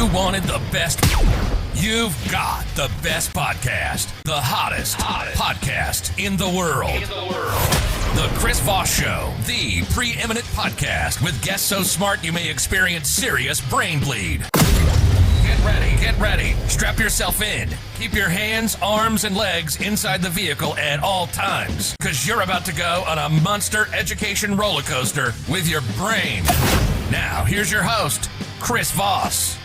You wanted the best. You've got the best podcast. The hottest podcast in the world. The Chris Voss Show, the preeminent podcast with guests so smart you may experience serious brain bleed. Get ready. Strap yourself in. Keep your hands, arms, and legs inside the vehicle at all times, because you're about to go on a monster education roller coaster with your brain. Now, here's your host, Chris Voss.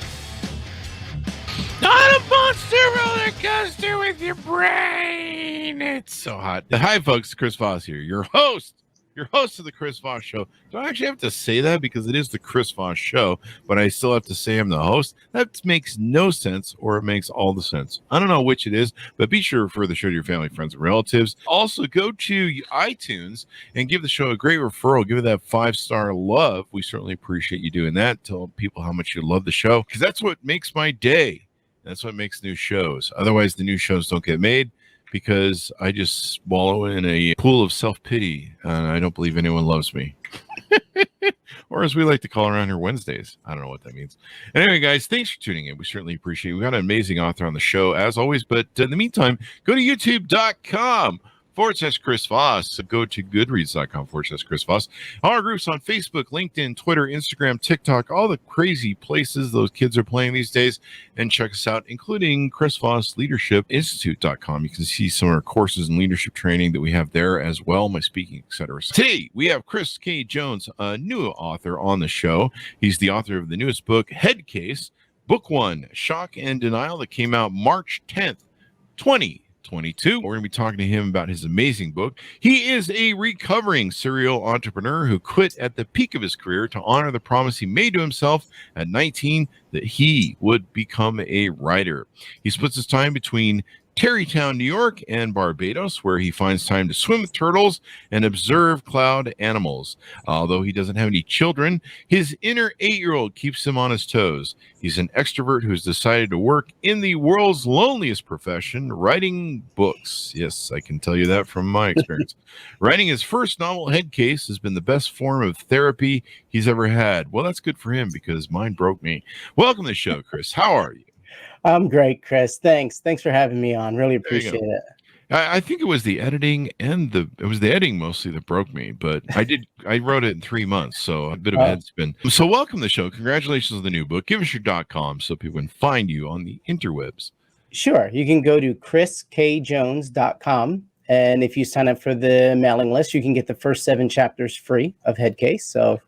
Not a monster roller coaster with your brain. It's so hot. Hi, folks. Chris Voss here, your host of the Chris Voss Show. Do I actually have to say that? Because it is the Chris Voss Show, but I still have to say I'm the host? That makes no sense, or it makes all the sense. I don't know which it is, but be sure to refer the show to your family, friends, and relatives. Also, go to iTunes and give the show a great referral. Give it that 5-star love. We certainly appreciate you doing that. Tell people how much you love the show, because that's what makes my day. That's what makes new shows. Otherwise, the new shows don't get made, because I just wallow in a pool of self-pity, and I don't believe anyone loves me. Or as we like to call around here, Wednesdays. I don't know what that means. Anyway, guys, thanks for tuning in. We certainly appreciate it. We got an amazing author on the show, as always. But in the meantime, go to youtube.com/Chris Voss. Go to goodreads.com/Chris Voss. Our groups on Facebook, LinkedIn, Twitter, Instagram, TikTok, all the crazy places those kids are playing these days. And check us out, including Chris Voss Leadership Institute.com. You can see some of our courses and leadership training that we have there as well, my speaking, etc. Today, we have Chris K. Jones, a new author on the show. He's the author of the newest book, Headcase, Book 1, Shock and Denial, that came out March 10th, 2022. We're going to be talking to him about his amazing book. He is a recovering serial entrepreneur who quit at the peak of his career to honor the promise he made to himself at 19 that he would become a writer. He splits his time between Tarrytown, New York, and Barbados, where he finds time to swim with turtles and observe cloud animals. Although he doesn't have any children, his inner 8-year-old keeps him on his toes. He's an extrovert who has decided to work in the world's loneliest profession, writing books. Yes, I can tell you that from my experience. Writing his first novel, Headcase, has been the best form of therapy he's ever had. Well, that's good for him, because mine broke me. Welcome to the show, Chris. How are you? I'm great, Chris. Thanks for having me on. Really appreciate it. I think it was the editing mostly that broke me, but I wrote it in 3 months, so a bit of a head spin. So welcome to the show. Congratulations on the new book. Give us your .com so people can find you on the interwebs. Sure. You can go to chriskjones.com, and if you sign up for the mailing list, you can get the first 7 chapters free of Headcase. So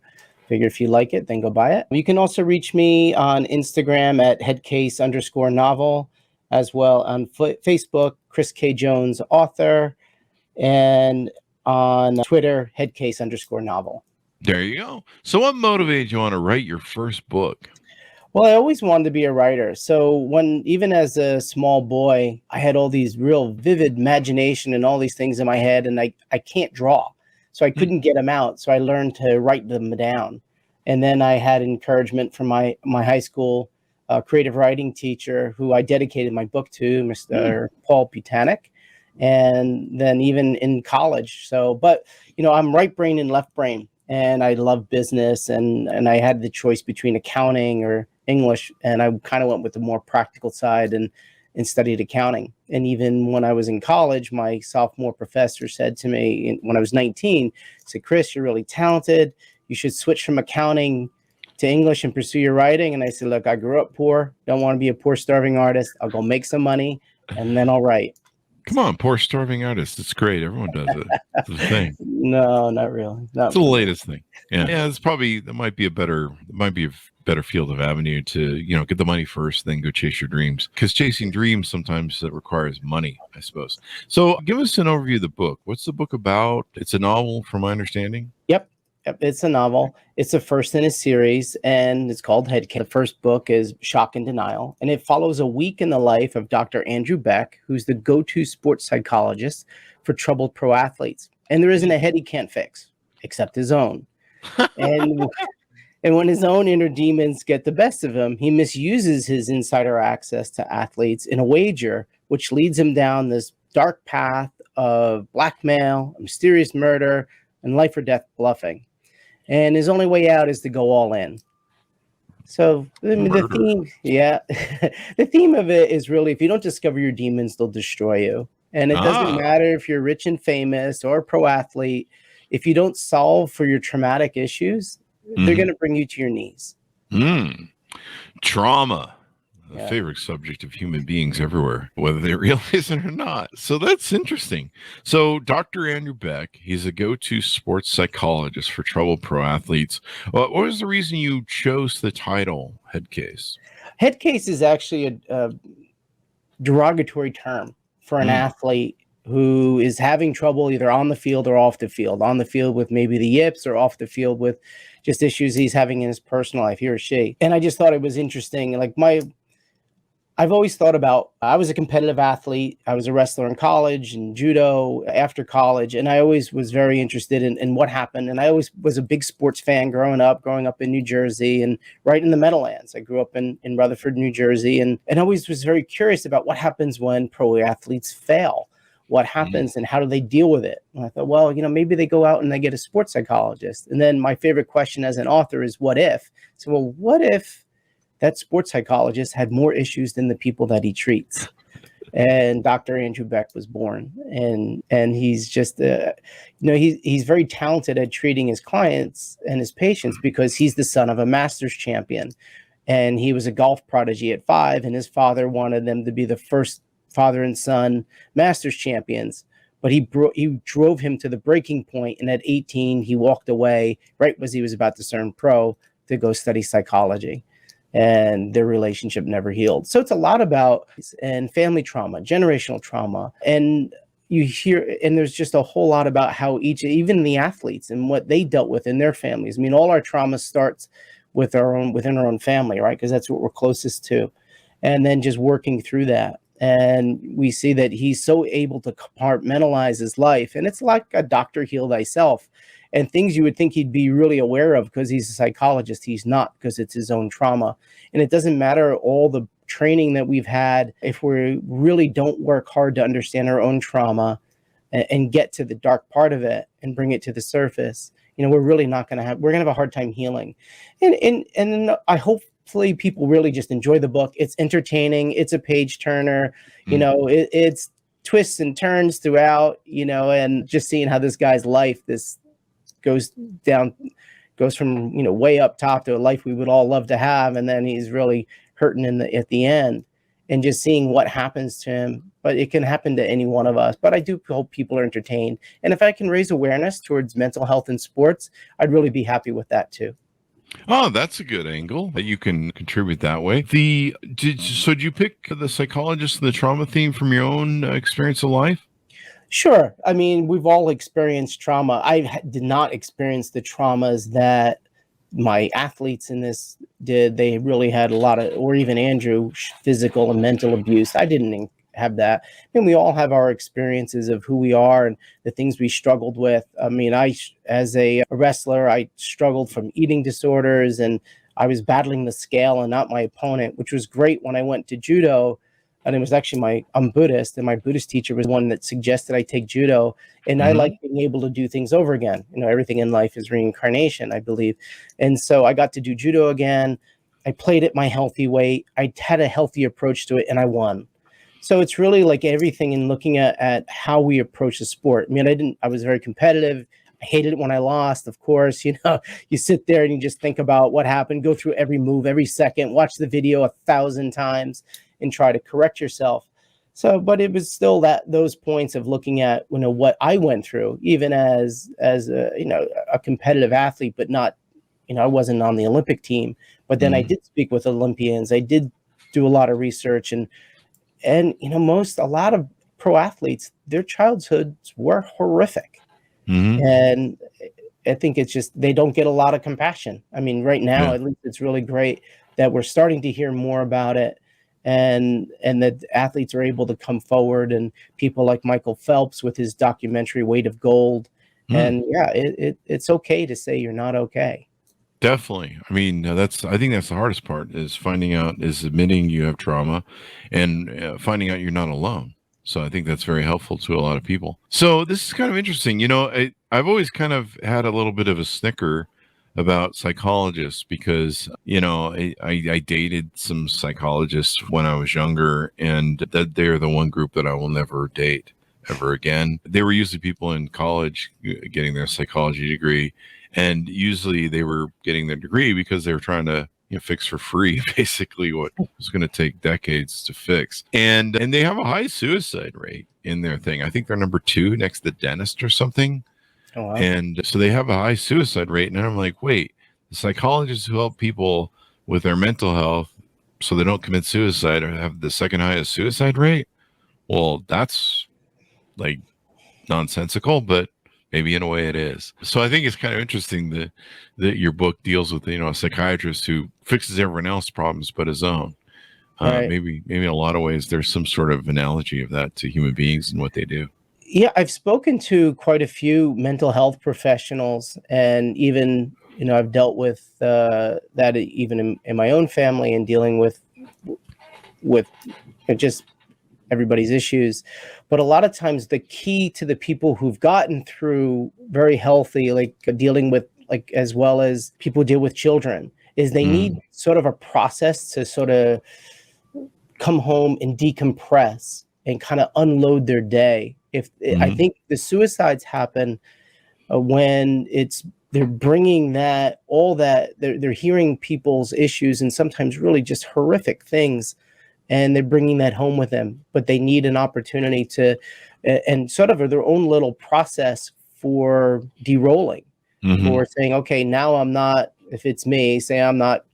figure if you like it, then go buy it. You can also reach me on Instagram at headcase_novel, as well on Facebook, Chris K. Jones author, and on Twitter, headcase_novel. There you go. So what motivated you on to write your first book? Well, I always wanted to be a writer. So even as a small boy, I had all these real vivid imagination and all these things in my head, and I can't draw. So I couldn't get them out. So I learned to write them down. And then I had encouragement from my high school creative writing teacher, who I dedicated my book to, Mr. Paul Putanek. And then even in college. So, but, I'm right brain and left brain, and I love business. And I had the choice between accounting or English. And I kind of went with the more practical side and studied accounting. And even when I was in college, my sophomore professor said to me when I was 19, said, "Chris, you're really talented. You should switch from accounting to English and pursue your writing." And I said, "Look, I grew up poor. Don't want to be a poor, starving artist. I'll go make some money, and then I'll write." Come on, poor, starving artist. It's great. Everyone does it. It's the thing. No, not really. It's the latest thing. Yeah. That might be a better field of avenue to, get the money first, then go chase your dreams. Because chasing dreams sometimes that requires money, I suppose. So give us an overview of the book. What's the book about? It's a novel, from my understanding. Yep. It's a novel. It's the first in a series, and it's called Headcase. The first book is Shock and Denial, and it follows a week in the life of Dr. Andrew Beck, who's the go-to sports psychologist for troubled pro athletes. And there isn't a head he can't fix, except his own. And when his own inner demons get the best of him, he misuses his insider access to athletes in a wager, which leads him down this dark path of blackmail, mysterious murder, and life or death bluffing. And his only way out is to go all in. So the Murder. theme, yeah, the theme of it is really, if you don't discover your demons, they'll destroy you. And it doesn't Ah. matter if you're rich and famous or a pro athlete. If you don't solve for your traumatic issues, they're going to bring you to your knees. Trauma. A Yeah. favorite subject of human beings everywhere, whether they realize it or not. So that's interesting. So Dr. Andrew Beck, he's a go-to sports psychologist for troubled pro athletes. What was the reason you chose the title Headcase? Headcase is actually a derogatory term for an athlete who is having trouble either on the field or off the field. On the field with maybe the yips, or off the field with just issues he's having in his personal life, he or she. And I just thought it was interesting. Like I've always thought about, I was a competitive athlete. I was a wrestler in college and judo after college. And I always was very interested in what happened. And I always was a big sports fan growing up in New Jersey and right in the Meadowlands. I grew up in Rutherford, New Jersey, and always was very curious about what happens when pro athletes fail. What happens and how do they deal with it? And I thought, well, maybe they go out and they get a sports psychologist. And then my favorite question as an author is, what if? So, well, what if that sports psychologist had more issues than the people that he treats? And Dr. Andrew Beck was born, and he's just, he's very talented at treating his clients and his patients because he's the son of a Masters champion, and he was a golf prodigy at 5, and his father wanted them to be the first father and son Masters champions. But he drove him to the breaking point, and at 18, he walked away right as he was about to turn pro to go study psychology. And their relationship never healed. So it's a lot about and family trauma, generational trauma. And you hear, and there's just a whole lot about how even the athletes and what they dealt with in their families. I mean, all our trauma starts within our own family, right? Because that's what we're closest to. And then just working through that. And we see that he's so able to compartmentalize his life. And it's like a doctor heal thyself. And things you would think he'd be really aware of because he's a psychologist, he's not, because it's his own trauma. And it doesn't matter all the training that we've had, if we really don't work hard to understand our own trauma and get to the dark part of it and bring it to the surface, we're really not going to we're going to have a hard time healing. And I hopefully people really just enjoy the book. It's entertaining. It's a page turner. It's twists and turns throughout, and just seeing how this guy's life, goes from way up top to a life we would all love to have, and then he's really hurting at the end, and just seeing what happens to him. But it can happen to any one of us. But I do hope people are entertained, and if I can raise awareness towards mental health in sports, I'd really be happy with that too. Oh, that's a good angle that you can contribute that way. So did you pick the psychologist and the trauma theme from your own experience of life? Sure. I mean, we've all experienced trauma. I did not experience the traumas that my athletes in this did. They really had a lot of, or even Andrew, physical and mental abuse. I didn't have that. And we all have our experiences of who we are and the things we struggled with. I mean, as a wrestler, I struggled from eating disorders, and I was battling the scale and not my opponent, which was great when I went to judo. And it was actually I'm Buddhist, and my Buddhist teacher was one that suggested I take judo. And I like being able to do things over again. Everything in life is reincarnation, I believe. And so I got to do judo again. I played at my healthy weight. I had a healthy approach to it, and I won. So it's really like everything in looking at how we approach the sport. I mean, I was very competitive. I hated it when I lost, of course. You sit there and you just think about what happened, go through every move, every second, watch the video 1,000 times, and try to correct yourself. So, but it was still those points of looking at, what I went through, even as a competitive athlete, but not, I wasn't on the Olympic team, but then I did speak with Olympians. I did do a lot of research, and a lot of pro athletes, their childhoods were horrific. And I think it's just, they don't get a lot of compassion. I mean, right now, at least it's really great that we're starting to hear more about it. And that athletes are able to come forward, and people like Michael Phelps with his documentary Weight of Gold. And it's okay to say you're not okay. Definitely. I mean, I think that's the hardest part, is admitting you have trauma and finding out you're not alone. So I think that's very helpful to a lot of people. So this is kind of interesting. I've always kind of had a little bit of a snicker about psychologists because, I dated some psychologists when I was younger, and that they're the one group that I will never date ever again. They were usually people in college getting their psychology degree, and usually they were getting their degree because they were trying to fix for free, basically what was going to take decades to fix. And they have a high suicide rate in their thing. I think they're number 2 next to the dentist or something. Oh, wow. And so they have a high suicide rate. And I'm like, wait, the psychologists who help people with their mental health so they don't commit suicide have the second highest suicide rate? Well, that's like nonsensical, but maybe in a way it is. So I think it's kind of interesting that your book deals with, a psychiatrist who fixes everyone else's problems but his own. Right. Maybe in a lot of ways, there's some sort of analogy of that to human beings and what they do. Yeah, I've spoken to quite a few mental health professionals, and even, I've dealt with that even in my own family and dealing with just everybody's issues. But a lot of times the key to the people who've gotten through very healthy, like dealing with, like, as well as people deal with children, is they need sort of a process to sort of come home and decompress and kind of unload their day. I think the suicides happen when they're bringing they're hearing people's issues and sometimes really just horrific things, and they're bringing that home with them, but they need an opportunity to, and sort of their own little process for de-rolling, for saying, okay, now I'm not, if it's me, say I'm not,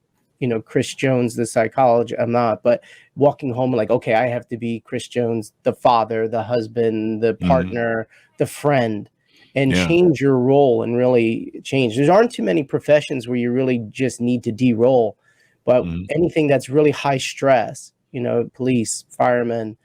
Chris Jones, the psychologist, I'm not, but walking home like, okay, I have to be Chris Jones, the father, the husband, the partner, the friend, and change your role and really change. There aren't too many professions where you really just need to de-roll, but anything that's really high stress, police, firemen,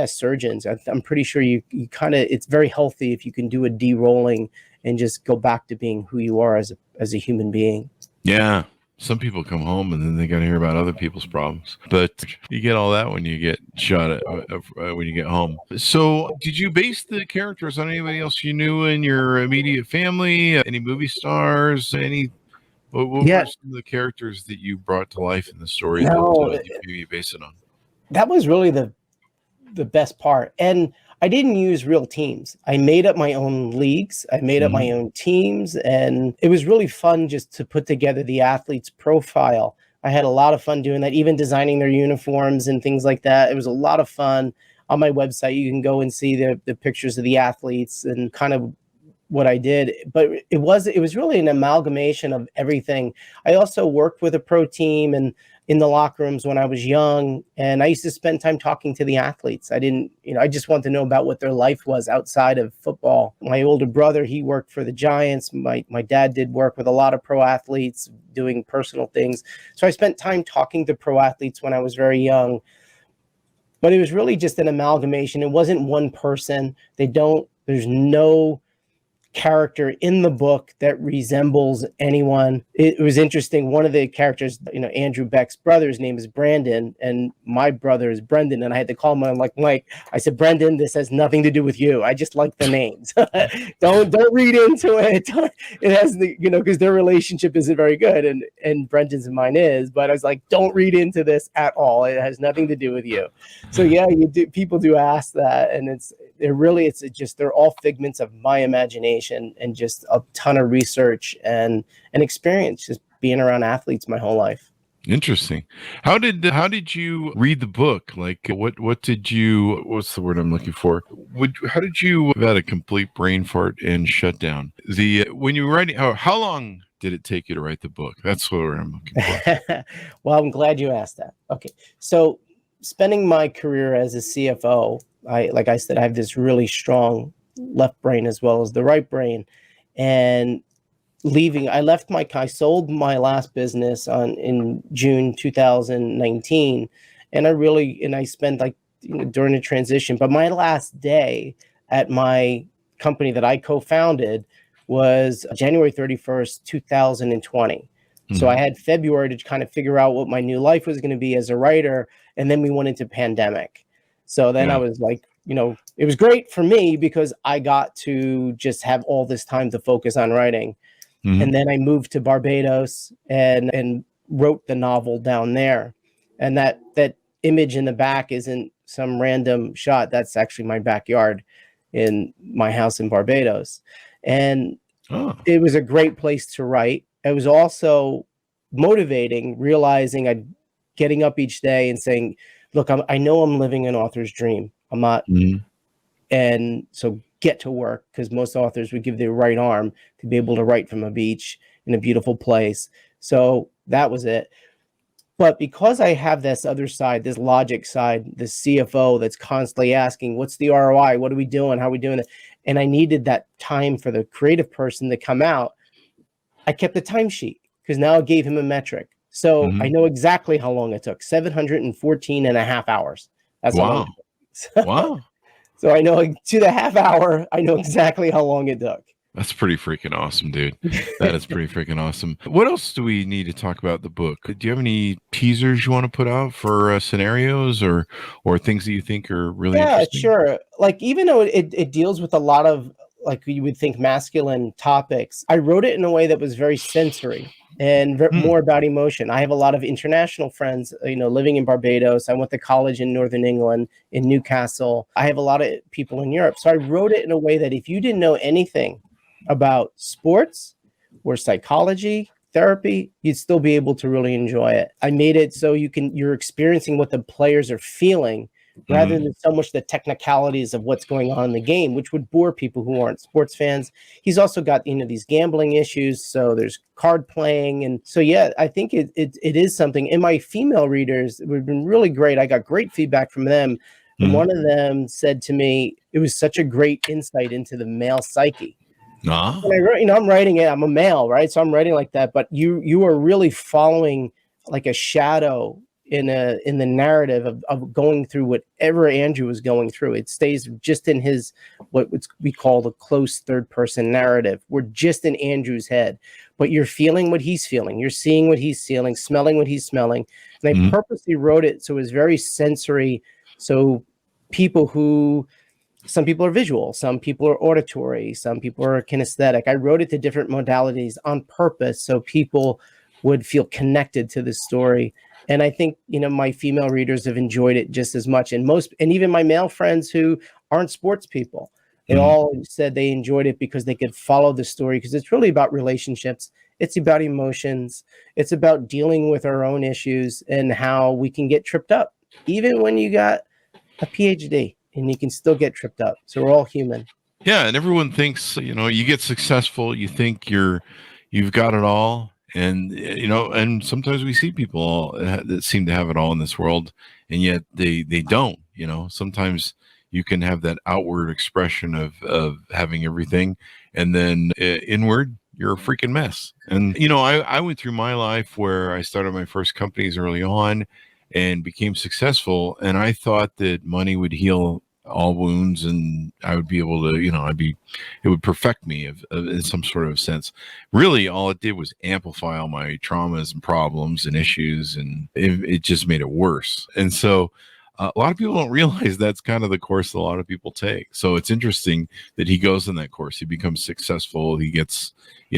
surgeons, I'm pretty sure you kind of, it's very healthy if you can do a de-rolling and just go back to being who you are as a human being. Yeah. Some people come home and then they got to hear about other people's problems, but you get all that when you get shot at when you get home. So did you base the characters on anybody else you knew in your immediate family? Any movie stars? What were some of the characters that you brought to life in the story that you base it on? That was really the best part. And I didn't use real teams. I made up my own leagues. I made up my own teams, and it was really fun just to put together the athlete's profile. I had a lot of fun doing that, even designing their uniforms and things like that. It was a lot of fun. On my website, you can go and see the pictures of the athletes and kind of what I did. But it was really an amalgamation of everything. I also worked with a pro team and in the locker rooms when I was young, and I used to spend time talking to the athletes. I didn't, I just wanted to know about what their life was outside of football. My older brother, he worked for the Giants. My dad did work with a lot of pro athletes doing personal things. So I spent time talking to pro athletes when I was very young, but it was really just an amalgamation. It wasn't one person. There's no character in the book that resembles anyone. It was interesting. One of the characters, Andrew Beck's brother's name is Brandon, and my brother is Brendan. And I had to call him. I'm like, Mike, I said, Brendan, this has nothing to do with you. I just like the names. don't read into it. It has because their relationship isn't very good, and Brendan's and mine is. But I was like, don't read into this at all. It has nothing to do with you. So yeah, people do ask that, and they're all figments of my imagination and just a ton of research and experience just being around athletes my whole life. Interesting. How did you read the book? Like what's the word I'm looking for? How did you have had a complete brain fart and shut down? When you were writing, how long did it take you to write the book? That's what I'm looking for. Well, I'm glad you asked that. Okay. So spending my career as a CFO, like I said, I have this really strong left brain as well as the right brain, and I sold my last business in June 2019, and I spent during the transition, but my last day at my company that I co-founded was January 31st, 2020. So I had February to kind of figure out what my new life was going to be as a writer, and then we went into pandemic. So then I was like, it was great for me because I got to just have all this time to focus on writing. And then I moved to Barbados and wrote the novel down there. And that image in the back isn't some random shot. That's actually my backyard in my house in Barbados. And it was a great place to write. It was also motivating, realizing I'm getting up each day and saying, look, I know I'm living an author's dream. I'm not. And so get to work, because most authors would give their right arm to be able to write from a beach in a beautiful place. So that was it. But because I have this other side, this logic side, the CFO that's constantly asking, what's the ROI? What are we doing? How are we doing it? And I needed that time for the creative person to come out. I kept the timesheet because now I gave him a metric. So I know exactly how long it took, 714 and a half hours. That's how long it took. Wow. So I know to the half hour, I know exactly how long it took. That's pretty freaking awesome, dude. That is pretty freaking awesome. What else do we need to talk about the book? Do you have any teasers you want to put out for scenarios or things that you think are really interesting? Yeah, sure. Like, even though it deals with a lot of, like, you would think masculine topics, I wrote it in a way that was very sensory and more about emotion. I have a lot of international friends, living in Barbados. I went to college in Northern England, in Newcastle. I have a lot of people in Europe. So I wrote it in a way that if you didn't know anything about sports or psychology, therapy, you'd still be able to really enjoy it. I made it so you're experiencing what the players are feeling rather than so much the technicalities of what's going on in the game, which would bore people who aren't sports fans. He's also got, these gambling issues. So there's card playing. And so, yeah, I think it is something. And my female readers have been really great. I got great feedback from them. And one of them said to me, it was such a great insight into the male psyche. And I wrote, I'm writing it. I'm a male, right? So I'm writing like that. But you are really following like a shadow in the narrative of going through whatever Andrew was going through. It stays just in his what we call the close third person narrative. We're just in Andrew's head, but you're feeling what he's feeling. You're seeing what he's feeling, smelling what he's smelling. And I purposely wrote it so it was very sensory. So some people are visual, some people are auditory, some people are kinesthetic. I wrote it to different modalities on purpose so people would feel connected to the story. And I think, my female readers have enjoyed it just as much. And even my male friends who aren't sports people, they all said they enjoyed it because they could follow the story, because it's really about relationships. It's about emotions. It's about dealing with our own issues and how we can get tripped up, even when you got a PhD. And you can still get tripped up. So we're all human. Yeah, and everyone thinks, you get successful, you think you've got it all, and and sometimes we see people that seem to have it all in this world, and yet they don't. Sometimes you can have that outward expression of having everything, and then inward you're a freaking mess. And I went through my life where I started my first companies early on and became successful, and I thought that money would heal all wounds, and I would be able to, it would perfect me in some sort of sense. Really, all it did was amplify all my traumas and problems and issues, and it just made it worse. And so a lot of people don't realize that's kind of the course that a lot of people take. So it's interesting that he goes in that course. He becomes successful. He gets,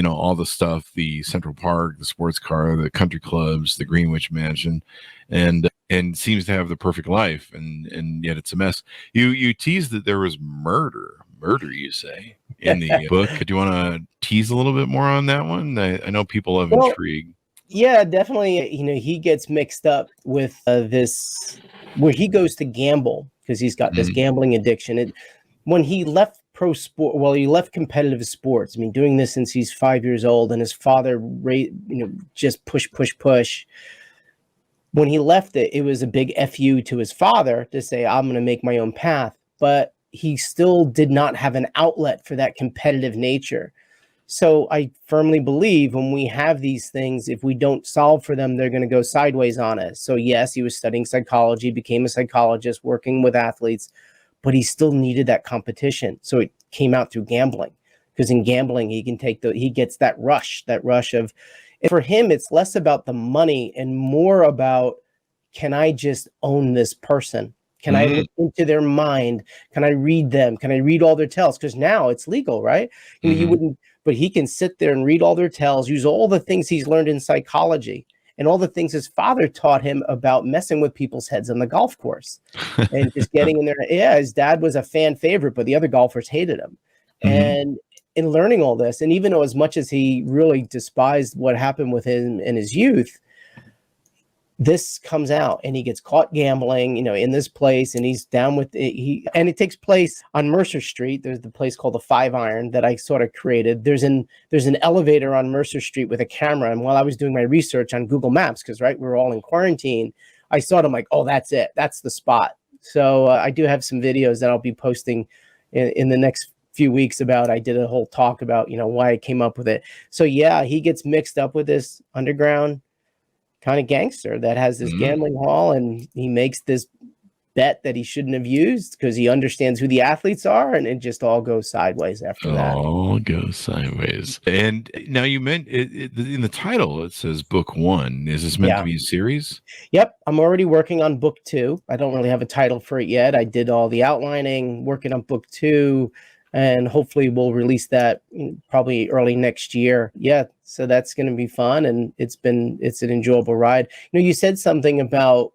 all the stuff, the Central Park, the sports car, the country clubs, the Greenwich Mansion, and seems to have the perfect life, and yet it's a mess. You teased that there was murder, you say, in the book. Do you want to tease a little bit more on that one? I know people have intrigue. Yeah, definitely. He gets mixed up with this, where he goes to gamble because he's got this gambling addiction. When he left he left competitive sports. I mean, doing this since he's 5 years old, and his father, just push. When he left it was a big FU to his father to say, I'm going to make my own path. But he still did not have an outlet for that competitive nature. So I firmly believe when we have these things, if we don't solve for them, they're going to go sideways on us. So yes, he was studying psychology, became a psychologist, working with athletes, but he still needed that competition. So it came out through gambling, because in gambling, he gets that rush of, for him, it's less about the money and more about, can I just own this person? Can I look into their mind? Can I read them? Can I read all their tells? Because now it's legal, right? You wouldn't but he can sit there and read all their tells, use all the things he's learned in psychology and all the things his father taught him about messing with people's heads on the golf course and just getting in there. Yeah, his dad was a fan favorite, but the other golfers hated him. And in learning all this, and even though as much as he really despised what happened with him in his youth, this comes out and he gets caught gambling, in this place, and he's down with it. And it takes place on Mercer Street. There's the place called the 5 Iron that I sort of created. There's an elevator on Mercer Street with a camera. And while I was doing my research on Google Maps, because we're all in quarantine, I saw it. I'm like, oh, that's it. That's the spot. So I do have some videos that I'll be posting in the next few weeks about. I did a whole talk about, why I came up with it. So yeah, he gets mixed up with this underground kind of gangster that has this gambling hall, and he makes this bet that he shouldn't have used because he understands who the athletes are, and it just all goes sideways after that. All goes sideways. And now you meant in the title, it says book 1. Is this meant to be a series? Yep. I'm already working on book 2. I don't really have a title for it yet. I did all the outlining, working on book 2. And hopefully we'll release that probably early next year. Yeah, so that's going to be fun, and it's an enjoyable ride. You said something about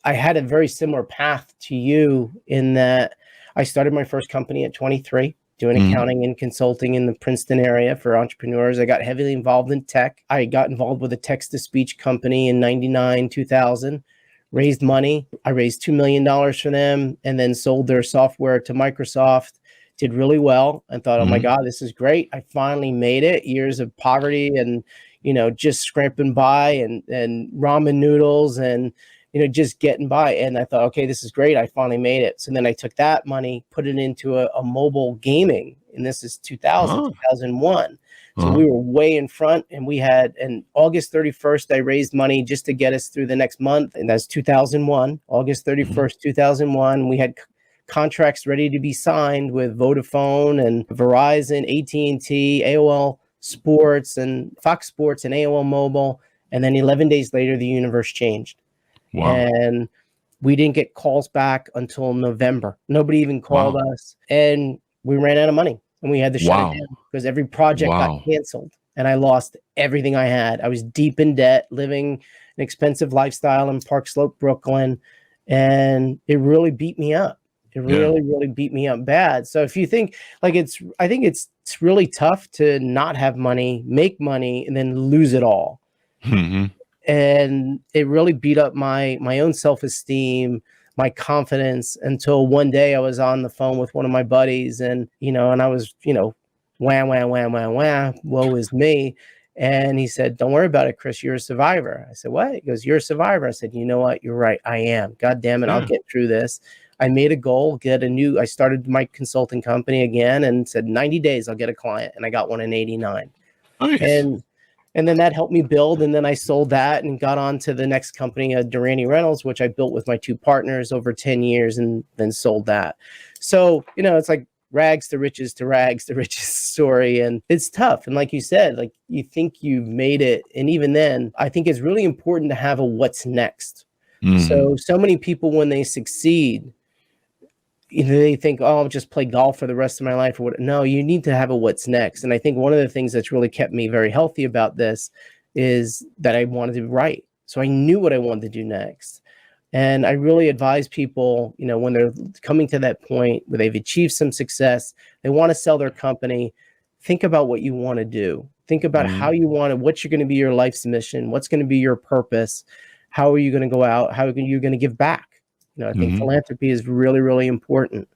I had a very similar path to you in that I started my first company at 23, doing accounting and consulting in the Princeton area for entrepreneurs. I got heavily involved in tech. I got involved with a text-to-speech company in 99, 2000. Raised money. I raised $2 million for them and then sold their software to Microsoft. Did really well and thought, oh my God, this is great. I finally made it. Years of poverty and, just scraping by and ramen noodles and, just getting by. And I thought, okay, this is great. I finally made it. So then I took that money, put it into a mobile gaming. And this is 2001. So we were way in front, and we had, and August 31st, I raised money just to get us through the next month. And that's 2001, August 31st, 2001. We had contracts ready to be signed with Vodafone and Verizon, AT&T, AOL Sports and Fox Sports and AOL Mobile. And then 11 days later, the universe changed. Wow. And we didn't get calls back until November. Nobody even called us. And we ran out of money. And we had to shut it down because every project got canceled. And I lost everything I had. I was deep in debt, living an expensive lifestyle in Park Slope, Brooklyn. And it really beat me up. It really beat me up bad. So if you think I think it's really tough to not have money, make money, and then lose it all. And it really beat up my own self-esteem, my confidence, until one day I was on the phone with one of my buddies, and I was, wham, wham, wham, wham, wham, woe is me. And he said, don't worry about it, Chris, you're a survivor. I said, what? He goes, you're a survivor. I said, you know what? You're right. I am. God damn it. I'll get through this. I made a goal, I started my consulting company again and said 90 days, I'll get a client. And I got one in 89. Nice. And then that helped me build. And then I sold that and got on to the next company, Durrani Reynolds, which I built with my 2 partners over 10 years and then sold that. So, it's like rags to riches story. And it's tough. And like you said, like you think you've made it. And even then, I think it's really important to have a what's next. So many people, when they succeed, they think, oh, I'll just play golf for the rest of my life or what. No, you need to have a what's next. And I think one of the things that's really kept me very healthy about this is that I wanted to write. So I knew what I wanted to do next. And I really advise people, when they're coming to that point where they've achieved some success, they want to sell their company, think about what you want to do. Think about how you want to, what's going to be your life's mission? What's going to be your purpose? How are you going to go out? How are you going to give back? I think philanthropy is really, really important.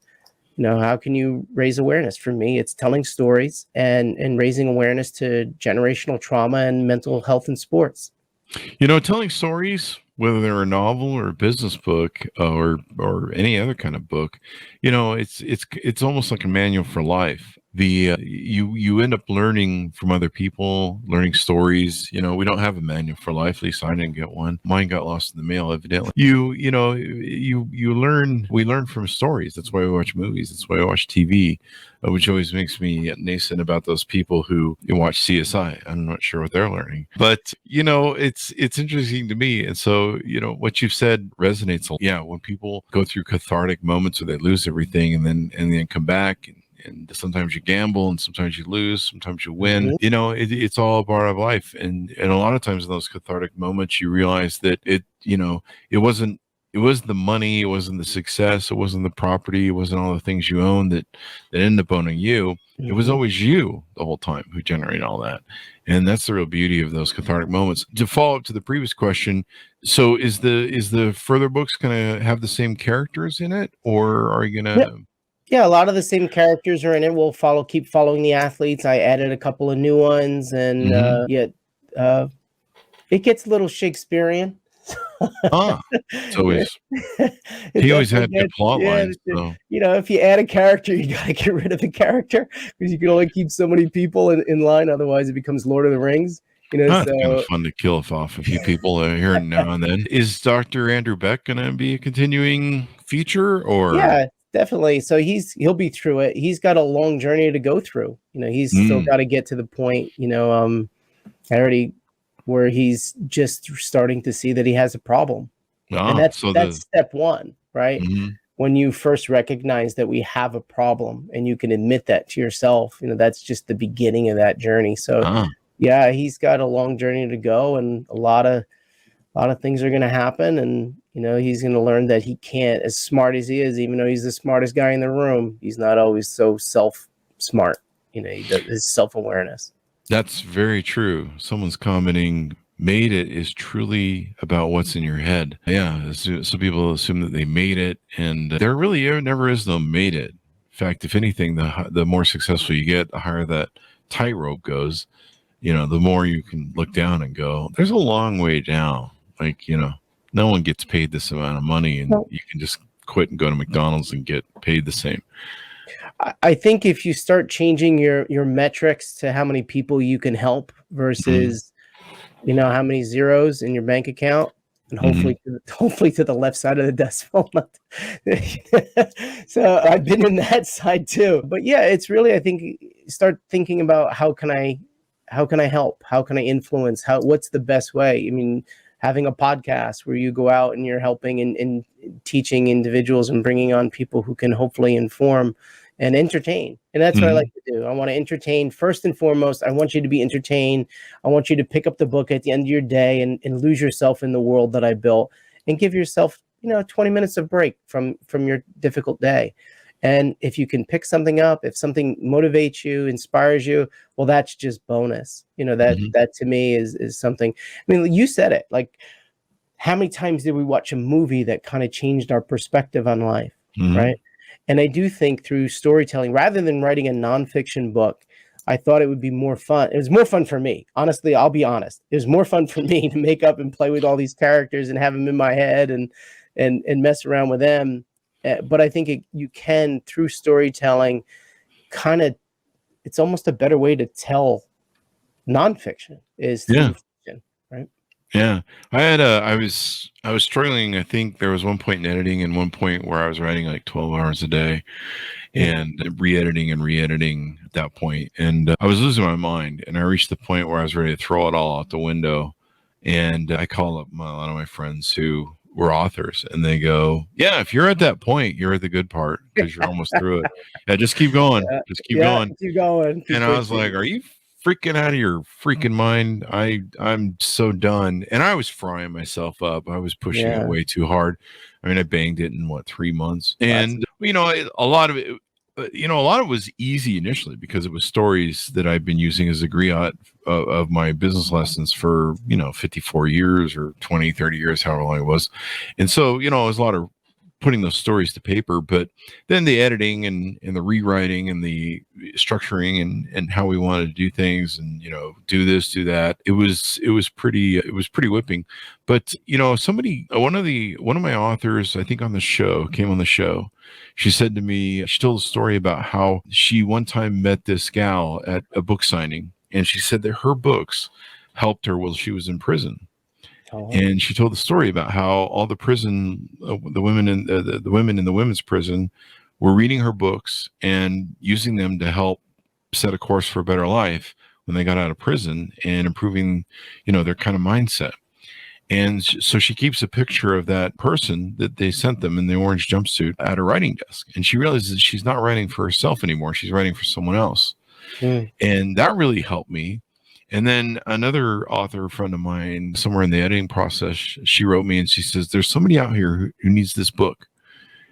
How can you raise awareness? For me, it's telling stories and raising awareness to generational trauma and mental health in sports. Telling stories, whether they're a novel or a business book or any other kind of book, it's almost like a manual for life. You end up learning from other people, learning stories. We don't have a manual for life. At least I didn't get one. Mine got lost in the mail, evidently. We learn from stories. That's why we watch movies. That's why I watch TV, which always makes me nascent about those people who watch CSI. I'm not sure what they're learning, but it's interesting to me. And so, what you've said resonates. Yeah. When people go through cathartic moments where they lose everything and then come back and sometimes you gamble, and sometimes you lose, sometimes you win. Mhm. You know, it's all a part of life, and a lot of times in those cathartic moments, you realize that it wasn't. It wasn't the money, it wasn't the success, it wasn't the property, it wasn't all the things you own that ended up owning you. It was Mhm. always you the whole time who generated all that. And that's the real beauty of those cathartic moments. To follow up to the previous question, so is the further books going to have the same characters in it, or are you going Yep. to? Yeah, a lot of the same characters are in it. We'll keep following the athletes. I added a couple of new ones, and Mhm. uh, it gets a little Shakespearean. Ah, so Yeah. It he always definitely had good gets, plot yeah, lines. So if you add a character, you gotta get rid of the character because you can only keep so many people in line. Otherwise, it becomes Lord of the Rings. that's kind of So fun to kill off a few people here and now and then. Is Dr. Andrew Beck going to be a continuing feature, or? yeah, definitely. So he'll be through it. He's got a long journey to go through. He's still Mm. got to get to the point. I already where he's just starting to see that he has a problem. And Ah, that's so that's step one, right? Mhm. When you first recognize that we have a problem and you can admit that to yourself, that's just the beginning of that journey. So Ah, yeah, he's got a long journey to go, and a lot of things are going to happen, and he's going to learn that he can't, as smart as he is, even though he's the smartest guy in the room, he's not always so self smart. He does his self-awareness. that's very true. Someone's commenting, made it is truly about what's in your head. Yeah, so people assume that they made it, and there really never is no made it. In fact, if anything, the more successful you get, the higher that tightrope goes. The more you can look down and go, there's a long way down. Like, no one gets paid this amount of money, and Well, you can just quit and go to McDonald's and get paid the same. I think if you start changing your metrics to how many people you can help Mhm. versus how many zeros in your bank account, and Mhm. hopefully to the left side of the decimal. So I've been in that side too. But yeah, it's really, I think, start thinking about how can I help? How can I influence? What's the best way? I mean, having a podcast where you go out and you're helping and teaching individuals and bringing on people who can hopefully inform and entertain. And that's what I Mhm. like to do. I want to entertain first and foremost. I want you to be entertained. I want you to pick up the book at the end of your day and lose yourself in the world that I built, and give yourself, 20 minutes of break from your difficult day. And if you can pick something up, if something motivates you, inspires you, well, that's just bonus. That Mhm. that to me is something. I mean, you said it. Like, how many times did we watch a movie that kind of changed our perspective on life, Mhm. right? And I do think through storytelling, rather than writing a nonfiction book, I thought it would be more fun. It was more fun for me. Honestly, I'll be honest. It was more fun for me to make up and play with all these characters and have them in my head and mess around with them. But I think you can, through storytelling, kind of, it's almost a better way to tell nonfiction is Yeah. through fiction, right? Yeah. I was struggling. I think there was one point in editing and one point where I was writing like 12 hours a day Mhm. and re-editing and re-editing at that point. And I was losing my mind, and I reached the point where I was ready to throw it all out the window. And I call up a lot of my friends who were authors, and they go, yeah, if you're at that point, you're at the good part because you're almost through it. Yeah, just keep going. Yeah, Just keep yeah, going. keep going, And keep I was pushing. like, are you freaking out of your freaking mind? I'm so done. And I was frying myself up. I was pushing it Yeah, way too hard. I mean, I banged it in 3 months. that's And a lot of it, a lot of it was easy initially because it was stories that I've been using as a griot of my business lessons for 54 years or 20, 30 years, however long it was. And so it was a lot of putting those stories to paper, but then the editing and the rewriting and the structuring and how we wanted to do things and do this, do that, it was pretty whipping. But somebody, one of my authors, I think on the show, came on the show. She said to me, she told a story about how she one time met this gal at a book signing, and she said that her books helped her while she was in prison. oh, And she told the story about how all the prison, the women in the women in the women's prison, were reading her books and using them to help set a course for a better life when they got out of prison and improving, their kind of mindset. And so she keeps a picture of that person that they sent them in the orange jumpsuit at her writing desk. And she realizes she's not writing for herself anymore. She's writing for someone else. And that really helped me. And then another author friend of mine, somewhere in the editing process, she wrote me and she says, there's somebody out here who needs this book.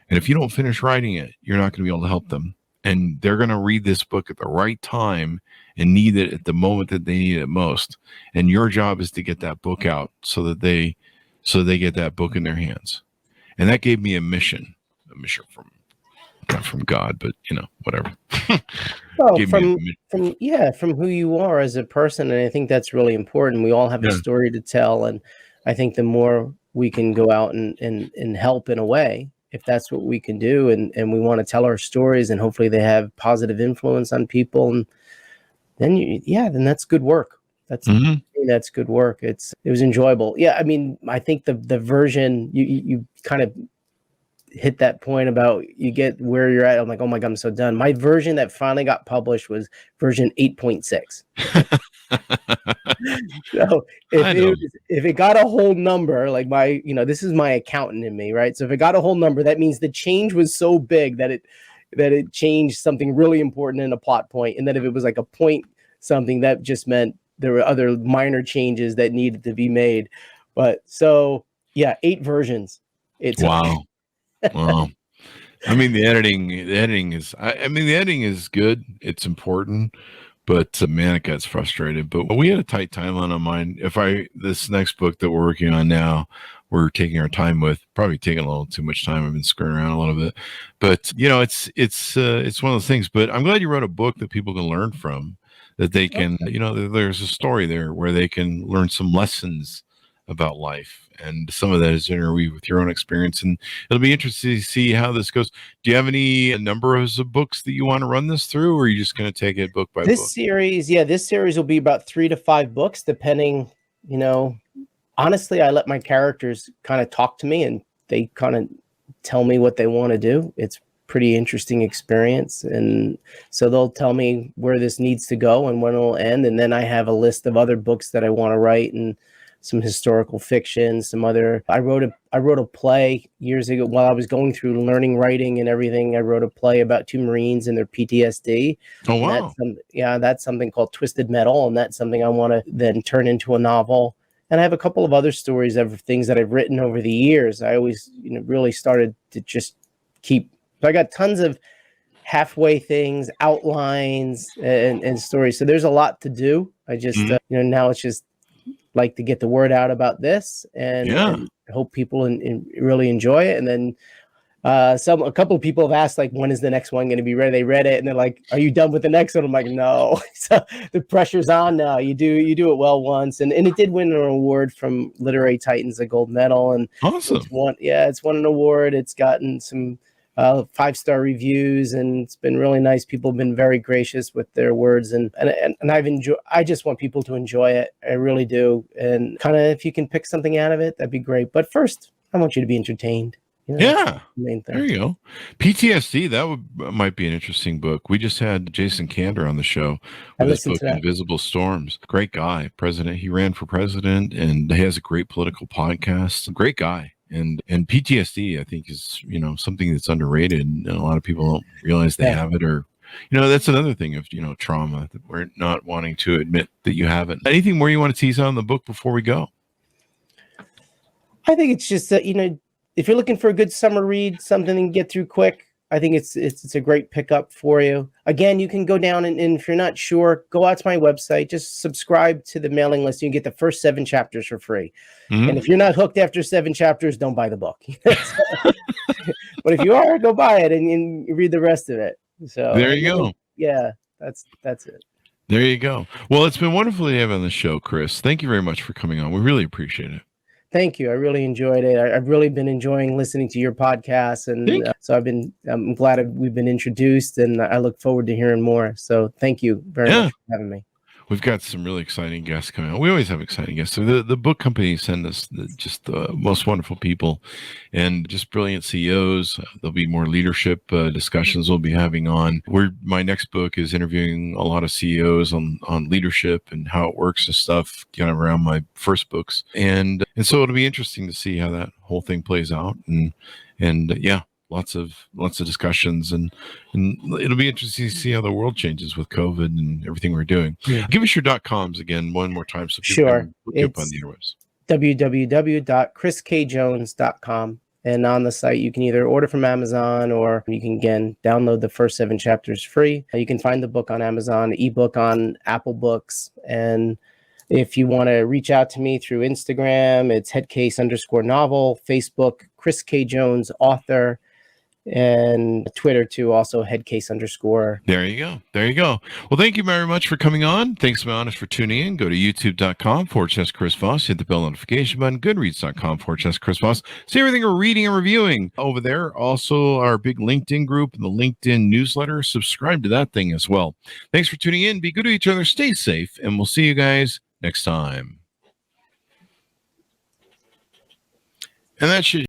And if you don't finish writing it, you're not going to be able to help them. And they're going to read this book at the right time and need it at the moment that they need it most. And your job is to get that book out so they get that book in their hands. And that gave me a mission from, not from God, but whatever. Well, from who you are as a person. And I think that's really important. We all have a story to tell. And I think the more we can go out and help in a way, if that's what we can do, and we want to tell our stories, and hopefully they have positive influence on people, and then that's good work. That's good work. It was enjoyable. Yeah, I mean, I think the version you kind of hit that point about you get where you're at. I'm like, oh my God, I'm so done. My version that finally got published was version 8.6. So if it got a whole number, like this is my accountant in me, right? So if it got a whole number, that means the change was so big that it changed something really important in a plot point. And then if it was like a point something, that just meant there were other minor changes that needed to be made. But so yeah, 8 versions. It's wow. Wow. I mean, the editing is good. It's important, but man, it gets frustrated. But we had a tight timeline on mine. This next book that we're working on now, we're taking our time with, probably taking a little too much time. I've been screwing around a little bit, but it's one of those things. But I'm glad you wrote a book that people can learn from, that they can, there's a story there where they can learn some lessons about life, and some of that is interweaved with your own experience, and it'll be interesting to see how this goes. Do you have any numbers of books that you want to run this through, or are you just going to take it book by book? This series will be about 3 to 5 books, depending. Honestly, I let my characters kind of talk to me, and they kind of tell me what they want to do. It's pretty interesting experience, and so they'll tell me where this needs to go and when it'll end, and then I have a list of other books that I want to write, and some historical fiction, some other. I wrote a play years ago while I was going through learning writing and everything. I wrote a play about 2 Marines and their PTSD. Oh wow! That's something called Twisted Metal, and that's something I want to then turn into a novel. And I have a couple of other stories of things that I've written over the years. I always, really started to just keep. So I got tons of halfway things, outlines, and stories. So there's a lot to do. I just, now it's just like to get the word out about this, and hope people really enjoy it. And then a couple of people have asked, like, when is the next one going to be ready? They read it and they're like, are you done with the next one? I'm like, no. So the pressure's on now. You do it well once, and it did win an award from Literary Titans, a gold medal, and awesome. It's won an award. It's gotten some 5-star reviews, and it's been really nice. People have been very gracious with their words, and I just want people to enjoy it. I really do. And kind of, if you can pick something out of it, that'd be great. But first, I want you to be entertained. Yeah, the main thing. There you go. PTSD, might be an interesting book. We just had Jason Kander on the show with his book Invisible Storms. Great guy, president. He ran for president, and he has a great political podcast. Great guy. And PTSD, I think, is, something that's underrated, and a lot of people don't realize they have it, or, that's another thing of, trauma, that we're not wanting to admit that you have it. Anything more you want to tease on the book before we go? I think it's just that, if you're looking for a good summer read, something to get through quick, I think it's a great pickup for you. Again, you can go down and if you're not sure, go out to my website, just subscribe to the mailing list. You can get the first 7 chapters for free. Mm-hmm. And if you're not hooked after 7 chapters, don't buy the book. But if you are, go buy it and read the rest of it. So there you go. Yeah, that's it. There you go. Well, it's been wonderful to have you on the show, Chris. Thank you very much for coming on. We really appreciate it. Thank you. I really enjoyed it. I've really been enjoying listening to your podcast, and so I'm glad we've been introduced, and I look forward to hearing more. So thank you very much for having me. We've got some really exciting guests coming on. We always have exciting guests. So the book companies send us just the most wonderful people and just brilliant CEOs. There'll be more leadership discussions we'll be having on. My next book is interviewing a lot of CEOs on leadership and how it works and stuff, kind of around my first books. And so it'll be interesting to see how that whole thing plays out. And yeah. Lots of discussions, and it'll be interesting to see how the world changes with COVID and everything we're doing. Yeah. Give us your .coms again one more time so people can look you up on the interwebs. www.chriskjones.com. And on the site, you can either order from Amazon or you can, again, download the first 7 chapters free. You can find the book on Amazon, ebook on Apple Books. And if you want to reach out to me through Instagram, it's Headcase_novel, Facebook, Chris K. Jones, author, and Twitter too, also Headcase_. There you go. Well, thank you very much for coming on. Thanks, my honest, for tuning in. Go to youtube.com/Chris Voss. Hit the bell notification button. Goodreads.com/Chris Voss. See everything we're reading and reviewing over there. Also, our big LinkedIn group and the LinkedIn newsletter. Subscribe to that thing as well. Thanks for tuning in. Be good to each other. Stay safe. And we'll see you guys next time. And that should